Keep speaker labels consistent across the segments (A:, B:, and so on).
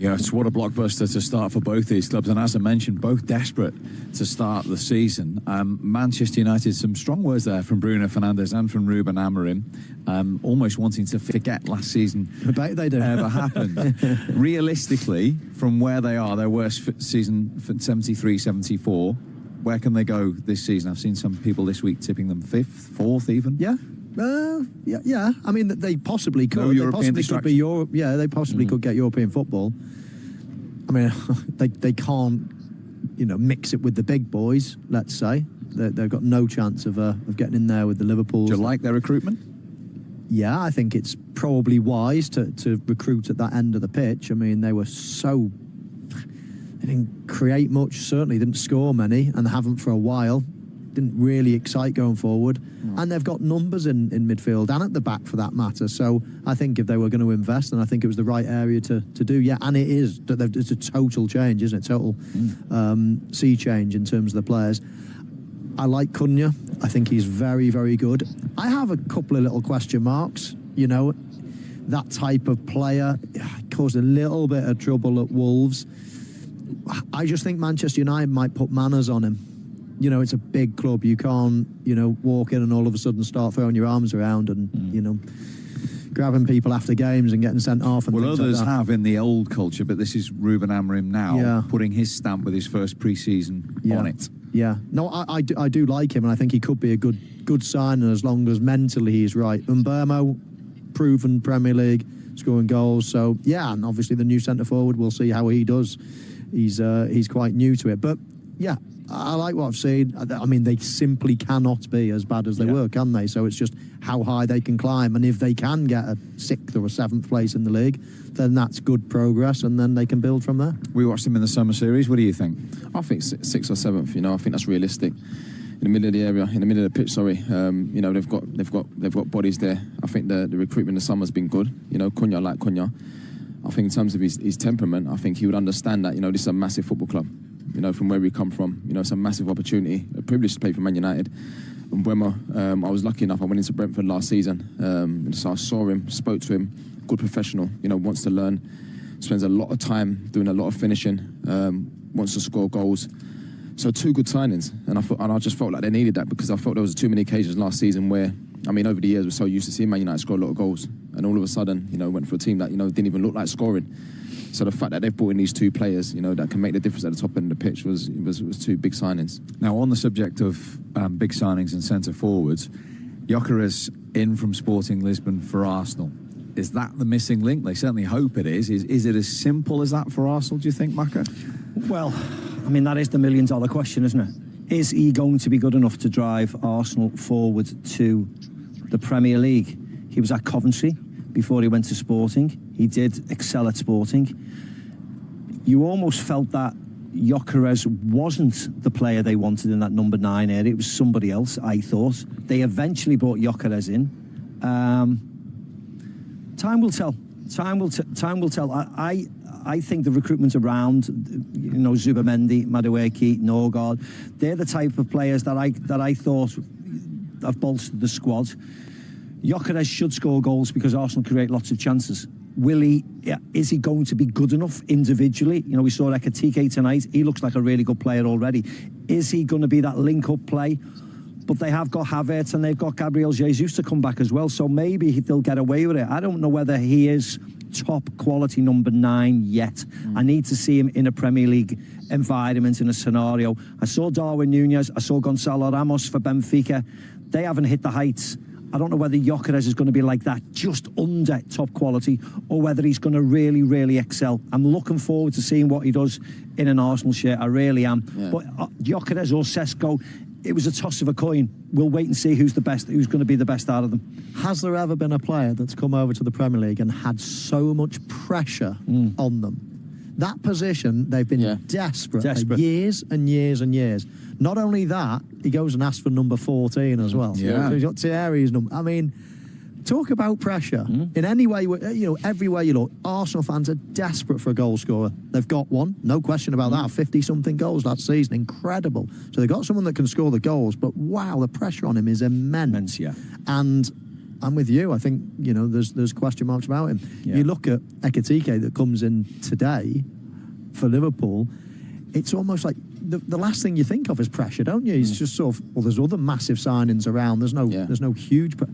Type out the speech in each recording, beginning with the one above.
A: Yes, what a blockbuster to start for both these clubs. And as I mentioned, both desperate to start the season. Manchester United, some strong words there from Bruno Fernandes and from Ruben Amorim. Almost wanting to forget last season ever happened. Realistically, from where they are, their worst season for 73-74, where can they go this season? I've seen some people this week tipping them 5th, 4th even.
B: Yeah. Yeah. I mean, they possibly could.
A: No European
B: they possibly could be they possibly could get European football. I mean, they can't, mix it with the big boys. Let's say they've got no chance of getting in there with the Liverpools.
A: Do you like their recruitment?
B: Yeah, I think it's probably wise to recruit at that end of the pitch. I mean, they didn't create much. Certainly didn't score many, and haven't for a while. Didn't really excite going forward. And they've got numbers in midfield and at the back for that matter. So I think if they were going to invest, and I think it was the right area to do, and it is. It's a total change, isn't it? Total sea change in terms of the players. I like Cunha. I think he's very, very good. I have a couple of little question marks. That type of player caused a little bit of trouble at Wolves. I just think Manchester United might put manners on him. It's a big club. You can't, walk in and all of a sudden start throwing your arms around and, grabbing people after games and getting sent off. And
A: well, others
B: like
A: have in the old culture, but this is Ruben Amorim now putting his stamp with his first pre-season on it.
B: Yeah. No, I do like him, and I think he could be a good signing as long as mentally he's right. Mbeumo, proven Premier League, scoring goals. So, yeah, and obviously the new centre-forward, we'll see how he does. He's quite new to it. But, yeah, I like what I've seen. I mean, they simply cannot be as bad as they were, can they? So it's just how high they can climb. And if they can get a 6th or a 7th place in the league, then that's good progress, and then they can build from there.
A: We watched them in the summer series. What do you think?
C: I think 6th or 7th. I think that's realistic. In the middle of the area, in the middle of the pitch. They've got bodies there. I think the recruitment in the summer's been good. Cunha, I like Cunha. I think in terms of his temperament, I think he would understand that. This is a massive football club. From where we come from, it's a massive opportunity, a privilege to play for Man United. And Mbeumo, I was lucky enough. I went into Brentford last season, and so I saw him, spoke to him. Good professional, wants to learn, spends a lot of time doing a lot of finishing, wants to score goals. So 2 good signings, and I just felt like they needed that, because I felt there was too many occasions last season where, over the years we're so used to seeing Man United score a lot of goals, and all of a sudden, went for a team that didn't even look like scoring. So the fact that they've brought in these 2 players, that can make the difference at the top end of the pitch was 2 big signings.
A: Now, on the subject of big signings and centre forwards, Gyokeres in from Sporting Lisbon for Arsenal. Is that the missing link? They certainly hope it is. Is it as simple as that for Arsenal, do you think, Maka?
D: Well, that is the million-dollar question, isn't it? Is he going to be good enough to drive Arsenal forward to the Premier League? He was at Coventry before he went to Sporting. He did excel at Sporting. You almost felt that Gyokeres wasn't the player they wanted in that number 9 area. It was somebody else, I thought. They eventually brought Gyokeres in. Time will tell. Time will tell. I think the recruitment around, Zubamendi, Madueke, Norgard, they're the type of players that I thought have bolstered the squad. Gyokeres should score goals because Arsenal create lots of chances. Is he going to be good enough individually? We saw Ekitike tonight. He looks like a really good player already. Is he going to be that link-up play? But they have got Havertz and they've got Gabriel Jesus to come back as well. So maybe they'll get away with it. I don't know whether he is top quality number 9 yet. I need to see him in a Premier League environment, in a scenario. I saw Darwin Núñez. I saw Gonzalo Ramos for Benfica. They haven't hit the heights. I don't know whether Gyokeres is going to be like that, just under top quality, or whether he's going to really, really excel. I'm looking forward to seeing what he does in an Arsenal shirt. I really am. Yeah. But Gyokeres or Sesko, it was a toss of a coin. We'll wait and see who's going to be the best out of them.
B: Has there ever been a player that's come over to the Premier League and had so much pressure on them? That position, they've been desperate for years and years and years. Not only that, he goes and asks for number 14 as well.
A: Yeah.
B: So he's got Thierry's number. I mean, talk about pressure. In any way, everywhere you look, Arsenal fans are desperate for a goal scorer. They've got one, no question about that. 50-something goals last season, incredible. So they've got someone that can score the goals, but wow, the pressure on him is immense.
D: Yeah.
B: And I'm with you. I think, there's question marks about him.
D: Yeah.
B: You look at Ekitike that comes in today for Liverpool, it's almost like the last thing you think of is pressure, don't you? He's just sort of, there's other massive signings around. There's no huge, but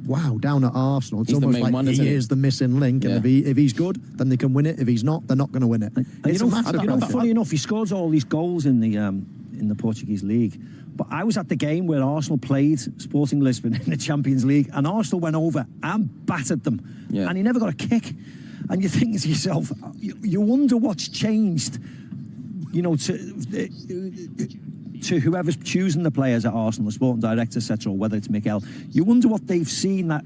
B: wow, down at Arsenal, it's
C: He's the
B: almost
C: main
B: like
C: one,
B: he
C: isn't he?
B: is the missing link.
C: Yeah.
B: And if he's good, then they can win it. If he's not, they're not going to win it. It's a massive pressure.
D: Funny enough, he scores all these goals in the Portuguese league. But I was at the game where Arsenal played Sporting Lisbon in the Champions League, and Arsenal went over and battered them, and he never got a kick. And you think to yourself, you wonder what's changed, to whoever's choosing the players at Arsenal, the sporting director, etc., or whether it's Mikel. You wonder what they've seen that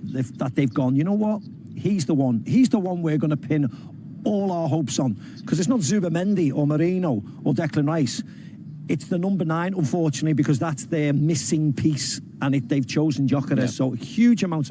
D: they've gone, you know what? He's the one. He's the one we're going to pin all our hopes on. Because it's not Zubamendi or Marino or Declan Rice. It's the number 9, unfortunately, because that's their missing piece, and they've chosen Gyokeres. So huge amounts of